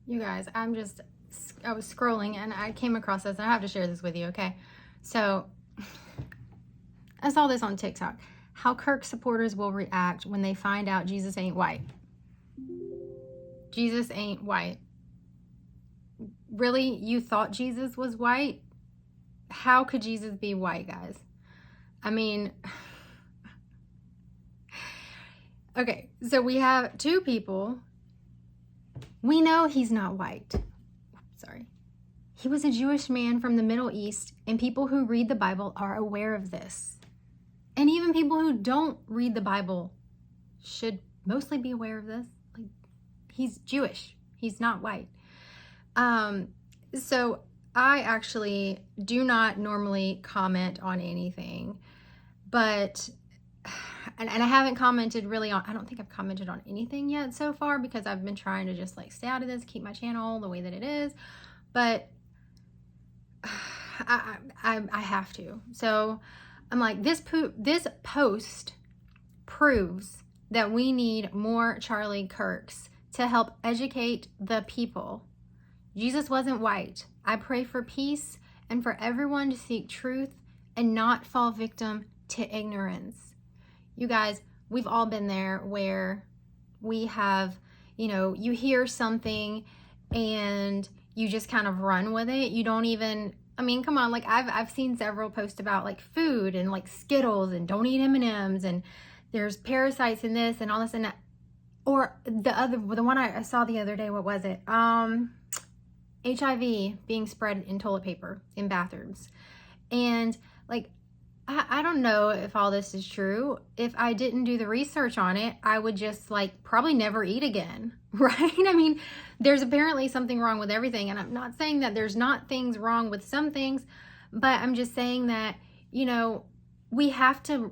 You guys, I was scrolling and I came across this and I have to share this with you, okay? So, I saw this on TikTok. How Kirk supporters will react when they find out Jesus ain't white. Jesus ain't white. Really? You thought Jesus was white? How could Jesus be white, guys? I mean, okay, so we have two people. We know he's not white. Sorry. He was a Jewish man from the Middle East, and people who read the Bible are aware of this. And even people who don't read the Bible should mostly be aware of this. Like, he's Jewish. He's not white. So I actually do not normally comment on anything, but and I haven't commented really on, I don't think I've commented on anything yet so far because I've been trying to just like stay out of this, keep my channel the way that it is, but I have to. So I'm like, this post proves that we need more Charlie Kirks to help educate the people. Jesus wasn't white. I pray for peace and for everyone to seek truth and not fall victim to ignorance. You guys, we've all been there where we have, you hear something and you just kind of run with it. You don't even, come on, like I've seen several posts about like food and like Skittles and don't eat M&Ms and there's parasites in this and all this and that. Or the one I saw the other day, what was it? HIV being spread in toilet paper in bathrooms. And like, I don't know if all this is true. If I didn't do the research on it, I would just like probably never eat again, right? There's apparently something wrong with everything. And I'm not saying that there's not things wrong with some things, but I'm just saying that, you have to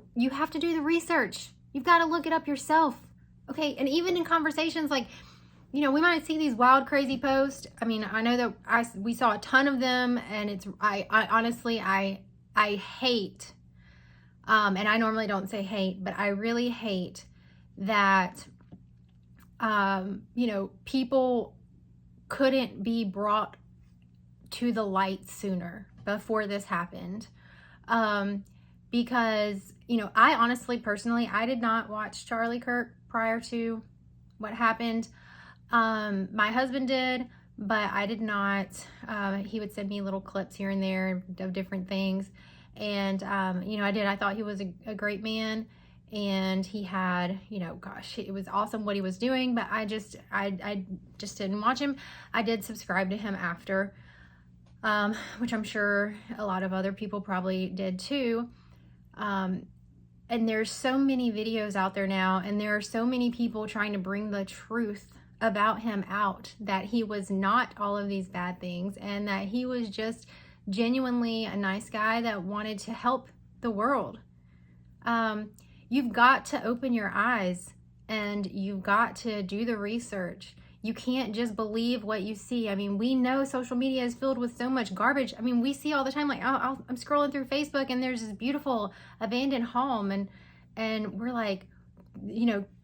do the research. You've got to look it up yourself. Okay. And even in conversations, like, we might see these wild, crazy posts. I know that we saw a ton of them, and I honestly hate, and I normally don't say hate, but I really hate that, people couldn't be brought to the light sooner before this happened. Because, I honestly, personally, I did not watch Charlie Kirk prior to what happened. My husband did, but I did not. He would send me little clips here and there of different things. And, I did. I thought he was a great man, and he had, gosh, it was awesome what he was doing, but I just didn't watch him. I did subscribe to him after, which I'm sure a lot of other people probably did too. And there's so many videos out there now, and there are so many people trying to bring the truth about him out, that he was not all of these bad things and that he was just genuinely a nice guy that wanted to help the world. You've got to open your eyes and you've got to do the research. You can't just believe what you see. We know social media is filled with so much garbage. We see all the time, like I'm scrolling through Facebook and there's this beautiful abandoned home and we're like,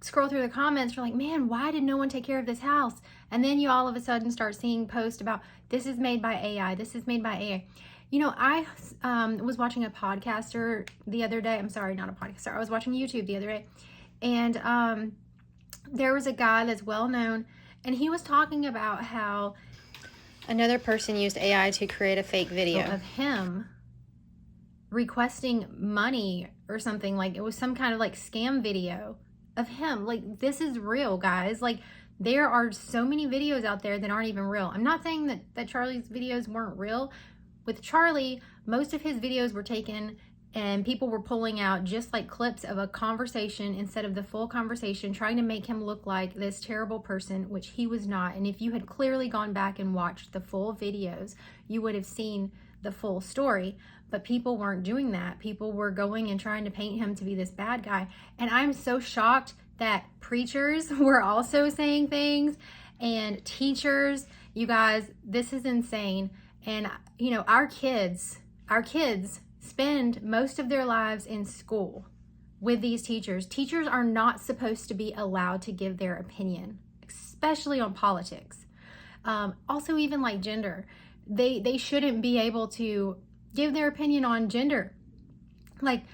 scroll through the comments, you're like, man, why did no one take care of this house? And then you all of a sudden start seeing posts about this is made by AI, this is made by AI. I was watching a podcaster the other day. I'm sorry, not a podcaster. I was watching YouTube the other day, and there was a guy that's well known, and he was talking about how another person used AI to create a fake video of him requesting money or something. Like it was some kind of like scam video of him. Like, this is real, guys. Like, there are so many videos out there that aren't even real. I'm not saying that Charlie's videos weren't real. With Charlie, most of his videos were taken and people were pulling out just like clips of a conversation instead of the full conversation, trying to make him look like this terrible person, which he was not. And if you had clearly gone back and watched the full videos, you would have seen the full story. But people weren't doing that. People were going and trying to paint him to be this bad guy. And I'm so shocked that preachers were also saying things, and teachers. You guys, this is insane. And our kids spend most of their lives in school with these teachers. Teachers are not supposed to be allowed to give their opinion, especially on politics. Also, even like gender, they shouldn't be able to give their opinion on gender. Like,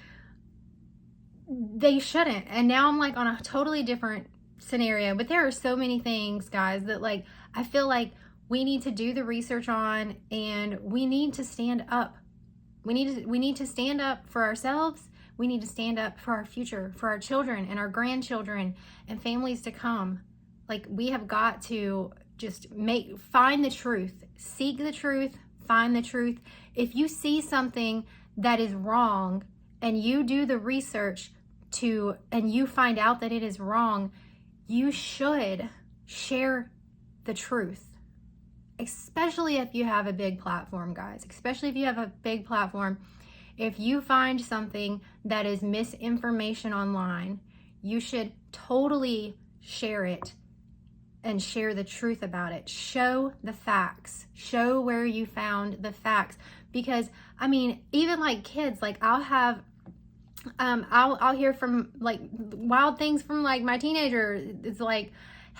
they shouldn't. And now I'm like on a totally different scenario, but there are so many things, guys, that like I feel like we need to do the research on, and we need to stand up. We need to stand up for ourselves. We need to stand up for our future, for our children and our grandchildren and families to come. Like, we have got to just find the truth, seek the truth, find the truth. If you see something that is wrong and you do the research and you find out that it is wrong, you should share the truth. Especially if you have a big platform, guys. Especially if you have a big platform. If you find something that is misinformation online, you should totally share it and share the truth about it. Show the facts. Show where you found the facts. Because, I mean, even like kids, like I'll hear from like wild things from like my teenager. It's like,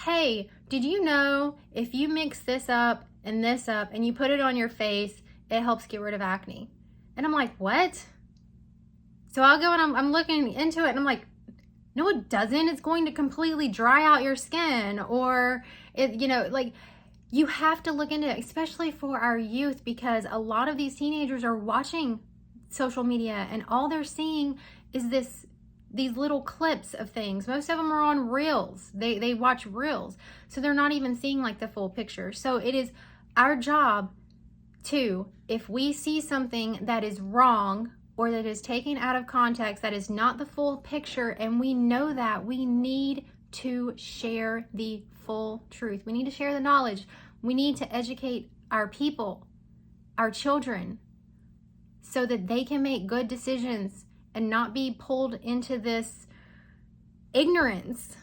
hey, did you know if you mix this up and you put it on your face, it helps get rid of acne? And I'm like, what? So I'll go and I'm looking into it, and I'm like, no, it doesn't. It's going to completely dry out your skin, or it, like, you have to look into it, especially for our youth, because a lot of these teenagers are watching social media and all they're seeing is these little clips of things. Most of them are on reels. They watch reels. So they're not even seeing like the full picture. So it is our job to, if we see something that is wrong or that is taken out of context, that is not the full picture, and we know that, we need to share the full truth. We need to share the knowledge. We need to educate our people, our children, so that they can make good decisions and not be pulled into this ignorance